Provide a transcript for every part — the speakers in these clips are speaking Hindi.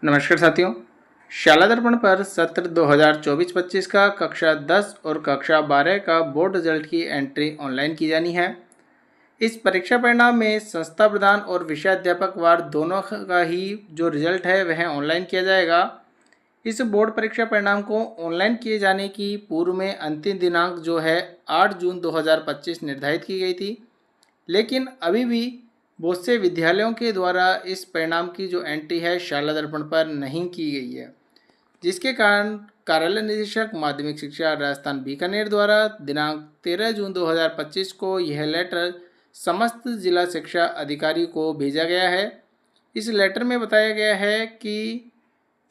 नमस्कार साथियों, शाला दर्पण पर सत्र 2024-25 का कक्षा 10 और कक्षा 12 का बोर्ड रिजल्ट की एंट्री ऑनलाइन की जानी है। इस परीक्षा परिणाम में संस्था प्रधान और विषयाध्यापक वार दोनों का ही जो रिजल्ट है वह ऑनलाइन किया जाएगा। इस बोर्ड परीक्षा परिणाम को ऑनलाइन किए जाने की पूर्व में अंतिम दिनांक जो है 8 जून 2025 निर्धारित की गई थी, लेकिन अभी भी बहुत से विद्यालयों के द्वारा इस परिणाम की जो एंट्री है शाला दर्पण पर नहीं की गई है, जिसके कारण कार्यालय निदेशक माध्यमिक शिक्षा राजस्थान बीकानेर द्वारा दिनांक 13 जून 2025 को यह लेटर समस्त जिला शिक्षा अधिकारी को भेजा गया है। इस लेटर में बताया गया है कि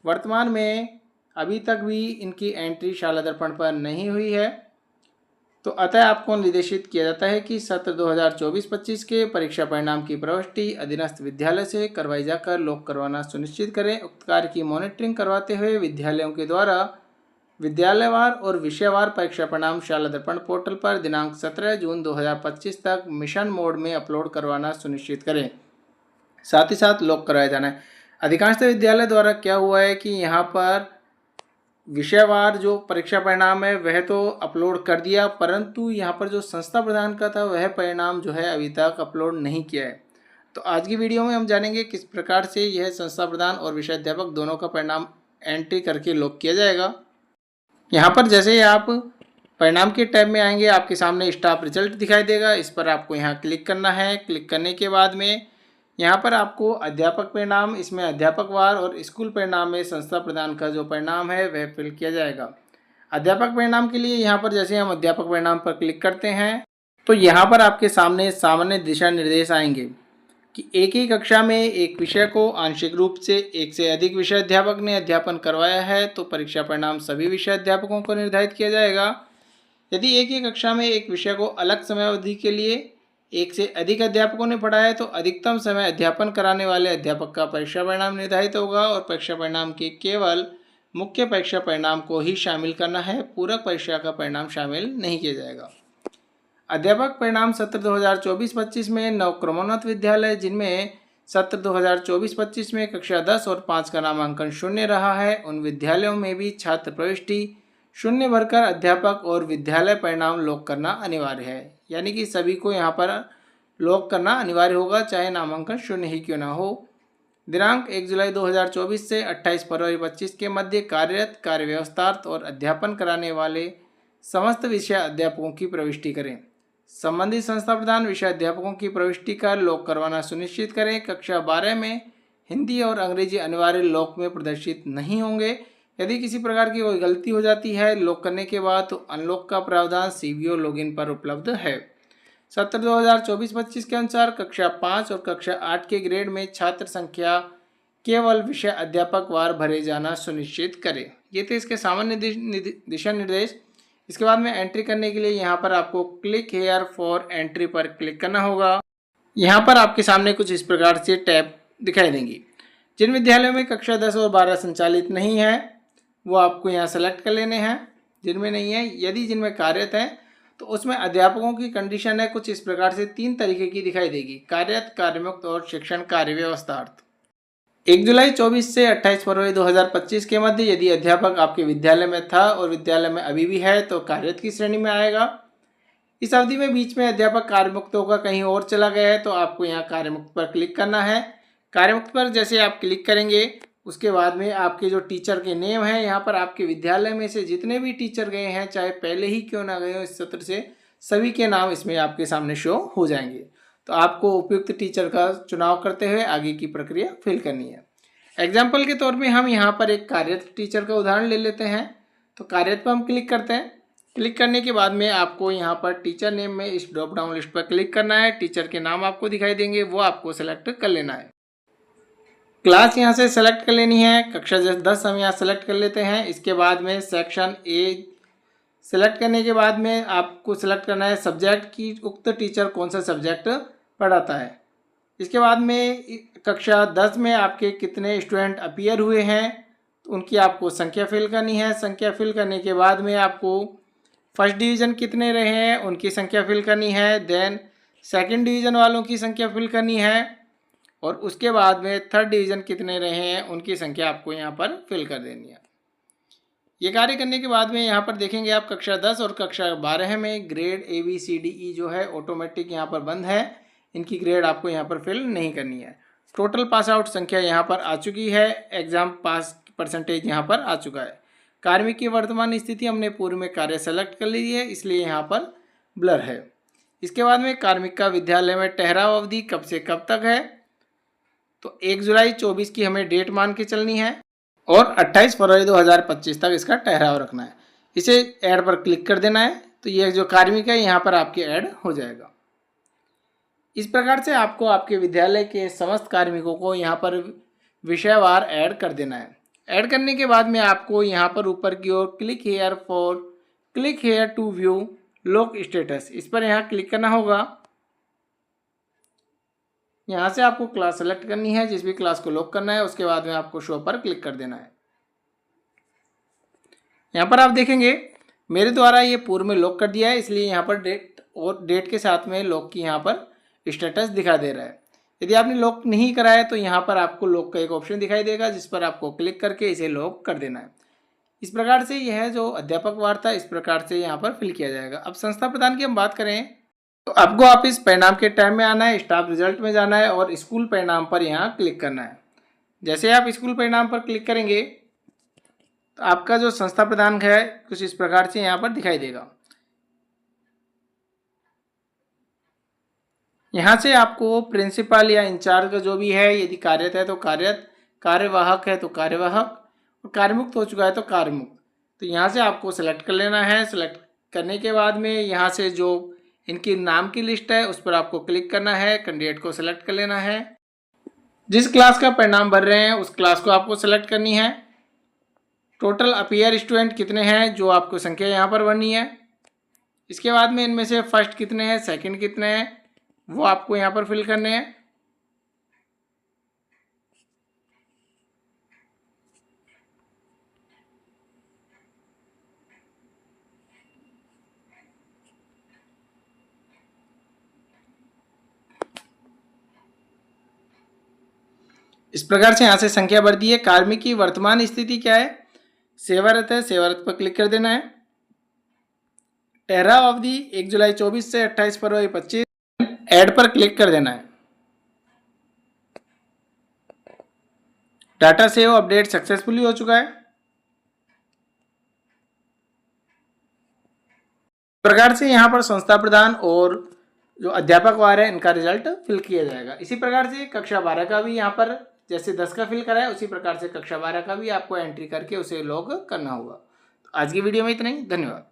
वर्तमान में अभी तक भी इनकी एंट्री शाला दर्पण पर नहीं हुई है, तो अतः आपको निर्देशित किया जाता है कि सत्र 2024-25 के परीक्षा परिणाम की प्रविष्टि अधीनस्थ विद्यालय से करवाई जाकर लॉक करवाना सुनिश्चित करें। उक्त कार्य की मॉनिटरिंग करवाते हुए विद्यालयों के द्वारा विद्यालयवार और विषयवार परीक्षा परिणाम शाला दर्पण पोर्टल पर दिनांक 17 जून 2025 तक मिशन मोड में अपलोड करवाना सुनिश्चित करें। साथ ही साथ लॉक करवाया जाना है। अधिकांश विद्यालय द्वारा क्या हुआ है कि यहाँ पर विषयवार जो परीक्षा परिणाम है वह तो अपलोड कर दिया, परंतु यहाँ पर जो संस्था प्रदान का था वह परिणाम जो है अभी तक अपलोड नहीं किया है। तो आज की वीडियो में हम जानेंगे किस प्रकार से यह संस्था प्रदान और विषयाध्यापक दोनों का परिणाम एंट्री करके लॉक किया जाएगा। यहाँ पर जैसे ही आप परिणाम के टैब में आएंगे आपके सामने स्टाफ रिजल्ट दिखाई देगा। इस पर आपको यहाँ क्लिक करना है। क्लिक करने के बाद में यहाँ पर आपको अध्यापक परिणाम, इसमें अध्यापक वार और स्कूल परिणाम में संस्था प्रदान का जो परिणाम है वह फिल किया जाएगा। अध्यापक परिणाम के लिए यहाँ पर जैसे हम अध्यापक परिणाम पर क्लिक करते हैं तो यहाँ पर आपके सामने सामान्य दिशा निर्देश आएंगे कि एक ही कक्षा में एक विषय को आंशिक रूप से एक से अधिक विषय अध्यापक ने अध्यापन करवाया है तो परीक्षा परिणाम सभी विषय अध्यापकों को निर्धारित किया जाएगा। यदि एक ही कक्षा में एक विषय को अलग समय अवधि के लिए एक से अधिक अध्यापकों ने पढ़ाया है तो अधिकतम समय अध्यापन कराने वाले अध्यापक का परीक्षा परिणाम निर्धारित होगा और परीक्षा परिणाम के केवल मुख्य परीक्षा परिणाम को ही शामिल करना है, पूरक परीक्षा का परिणाम शामिल नहीं किया जाएगा। अध्यापक परिणाम सत्र 2024-25 में नवक्रमोन्नत विद्यालय जिनमें सत्र 2024-25 में कक्षा 10 और 5 का नामांकन शून्य रहा है उन विद्यालयों में भी छात्र प्रविष्टि शून्य भरकर अध्यापक और विद्यालय परिणाम लॉक करना अनिवार्य है। यानी कि सभी को यहाँ पर लॉक करना अनिवार्य होगा, चाहे नामांकन शून्य ही क्यों ना हो। दिनांक 1 जुलाई 2024 से 28 फरवरी 25 के मध्य कार्यरत, कार्य व्यवस्थार्थ और अध्यापन कराने वाले समस्त विषय अध्यापकों की प्रविष्टि करें। संबंधित संस्था प्रधान विषय अध्यापकों की प्रविष्टि कर लॉक करवाना सुनिश्चित करें। कक्षा 12 में हिंदी और अंग्रेजी अनिवार्य लॉक में प्रदर्शित नहीं होंगे। यदि किसी प्रकार की कोई गलती हो जाती है लॉक करने के बाद तो अनलॉक का प्रावधान CBO लॉगिन पर उपलब्ध है। सत्र 2024-25 के अनुसार कक्षा 5 और कक्षा 8 के ग्रेड में छात्र संख्या केवल विषय अध्यापक वार भरे जाना सुनिश्चित करें। ये थे इसके सामान्य दिशा निर्देश। इसके बाद में एंट्री करने के लिए यहाँ पर आपको क्लिक हेयर फॉर एंट्री पर क्लिक करना होगा। यहाँ पर आपके सामने कुछ इस प्रकार से टैब दिखाई देंगी। जिन विद्यालयों में कक्षा 10 और 12 संचालित नहीं है वो आपको यहाँ सेलेक्ट कर लेने हैं। जिनमें नहीं है, यदि जिनमें कार्यरत है तो उसमें अध्यापकों की कंडीशन है कुछ इस प्रकार से 3 तरीके की दिखाई देगी: कार्यरत, कार्यमुक्त और शिक्षण कार्य व्यवस्थार्थ। 1 जुलाई 24 से 28 फरवरी 2025 के मध्य यदि अध्यापक आपके विद्यालय में था और विद्यालय में अभी भी है तो कार्यरत की श्रेणी में आएगा। इस अवधि में बीच में अध्यापक कार्यमुक्त होगा, कहीं और चला गया है तो आपको यहाँ कार्यमुक्त पर क्लिक करना है। कार्यमुक्त पर जैसे आप क्लिक करेंगे उसके बाद में आपके जो टीचर के नेम है, यहाँ पर आपके विद्यालय में से जितने भी टीचर गए हैं चाहे पहले ही क्यों ना गए हो इस सत्र से, सभी के नाम इसमें आपके सामने शो हो जाएंगे। तो आपको उपयुक्त टीचर का चुनाव करते हुए आगे की प्रक्रिया फिल करनी है। एग्जाम्पल के तौर में हम यहाँ पर एक कार्यरत टीचर का उदाहरण ले लेते हैं। तो कार्यरत पर हम क्लिक करते हैं। क्लिक करने के बाद में आपको यहाँ पर टीचर नेम में इस ड्रॉप डाउन लिस्ट पर क्लिक करना है। टीचर के नाम आपको दिखाई देंगे, वो आपको सेलेक्ट कर लेना है। क्लास यहाँ से सेलेक्ट कर लेनी है। कक्षा 10 हम यहाँ सेलेक्ट कर लेते हैं। इसके बाद में सेक्शन ए सेलेक्ट करने के बाद में आपको सेलेक्ट करना है सब्जेक्ट की उक्त टीचर कौन सा सब्जेक्ट पढ़ाता है। इसके बाद में कक्षा 10 में आपके कितने स्टूडेंट अपीयर हुए हैं तो उनकी आपको संख्या फिल करनी है। संख्या फिल करने के बाद में आपको फर्स्ट डिवीज़न कितने रहे हैं उनकी संख्या फिल करनी है। देन सेकंड डिवीज़न वालों की संख्या फिल करनी है। और उसके बाद में थर्ड डिवीज़न कितने रहे हैं उनकी संख्या आपको यहाँ पर फिल कर देनी है। ये कार्य करने के बाद में यहाँ पर देखेंगे आप कक्षा 10 और कक्षा 12 में ग्रेड ABCDE जो है ऑटोमेटिक यहाँ पर बंद है, इनकी ग्रेड आपको यहाँ पर फिल नहीं करनी है। टोटल पास आउट संख्या यहाँ पर आ चुकी है, एग्जाम पास परसेंटेज यहाँ पर आ चुका है। कार्मिक की वर्तमान स्थिति हमने पूर्व में कार्य सेलेक्ट कर ली है, इसलिए यहाँ पर ब्लर है। इसके बाद में कार्मिक का विद्यालय में ठहराव अवधि कब से कब तक है, तो 1 जुलाई 24 की हमें डेट मान के चलनी है और 28 फरवरी 2025 तक इसका ठहराव रखना है। इसे ऐड पर क्लिक कर देना है, तो ये जो कार्मिक है यहाँ पर आपके ऐड हो जाएगा। इस प्रकार से आपको आपके विद्यालय के समस्त कार्मिकों को यहाँ पर विषयवार ऐड कर देना है। ऐड करने के बाद में आपको यहाँ पर ऊपर की ओर click here to view lock status, इस पर यहाँ क्लिक करना होगा। यहाँ से आपको क्लास सेलेक्ट करनी है, जिस भी क्लास को लॉक करना है, उसके बाद में आपको शो पर क्लिक कर देना है। यहाँ पर आप देखेंगे मेरे द्वारा ये पूर्व में लॉक कर दिया है, इसलिए यहाँ पर डेट के साथ में लॉक की यहाँ पर स्टेटस दिखा दे रहा है। यदि आपने लॉक नहीं करा है तो यहाँ पर आपको लॉक का एक ऑप्शन दिखाई देगा, जिस पर आपको क्लिक करके इसे लॉक कर देना है। इस प्रकार से यह जो अध्यापक वार्ता इस प्रकार से यहाँ पर फिल किया जाएगा। अब संस्था प्रदान की हम बात करें तो आपको आप इस परिणाम के टाइम में आना है, स्टाफ रिजल्ट में जाना है और स्कूल परिणाम पर यहाँ क्लिक करना है। जैसे आप स्कूल परिणाम पर क्लिक करेंगे तो आपका जो संस्था प्रदान है कुछ इस प्रकार से यहाँ पर दिखाई देगा। यहाँ से आपको प्रिंसिपल या इंचार्ज का जो भी है, यदि कार्यरत है तो कार्यरत, कार्यवाहक है तो कार्यवाहक और कार्यमुक्त हो चुका है तो कार्यमुक्त, तो यहाँ से आपको सेलेक्ट कर लेना है। सेलेक्ट करने के बाद में यहाँ से जो इनकी नाम की लिस्ट है उस पर आपको क्लिक करना है, कैंडिडेट को सेलेक्ट कर लेना है। जिस क्लास का परिणाम भर रहे हैं उस क्लास को आपको सेलेक्ट करनी है। टोटल अपीयर स्टूडेंट कितने हैं जो आपको संख्या यहाँ पर भरनी है। इसके बाद में इनमें से फर्स्ट कितने हैं, सेकंड कितने हैं, वो आपको यहाँ पर फिल करने हैं। इस प्रकार से यहाँ से संख्या भर दी है। कार्मिक की वर्तमान स्थिति क्या है, सेवारत है, सेवारत पर क्लिक कर देना है। ठहराव अवधि 1 जुलाई 24 से 28 फरवरी 25, ऐड पर क्लिक कर देना है। डाटा सेव अपडेट सक्सेसफुली हो चुका है। इस प्रकार से यहाँ पर संस्था प्रधान और जो अध्यापक वार है इनका रिजल्ट फिल किया जाएगा। इसी प्रकार से कक्षा 12 का भी यहाँ पर जैसे 10 का फिल करा है उसी प्रकार से कक्षा 12 का भी आपको एंट्री करके उसे लॉग करना होगा। तो आज की वीडियो में इतना ही, धन्यवाद।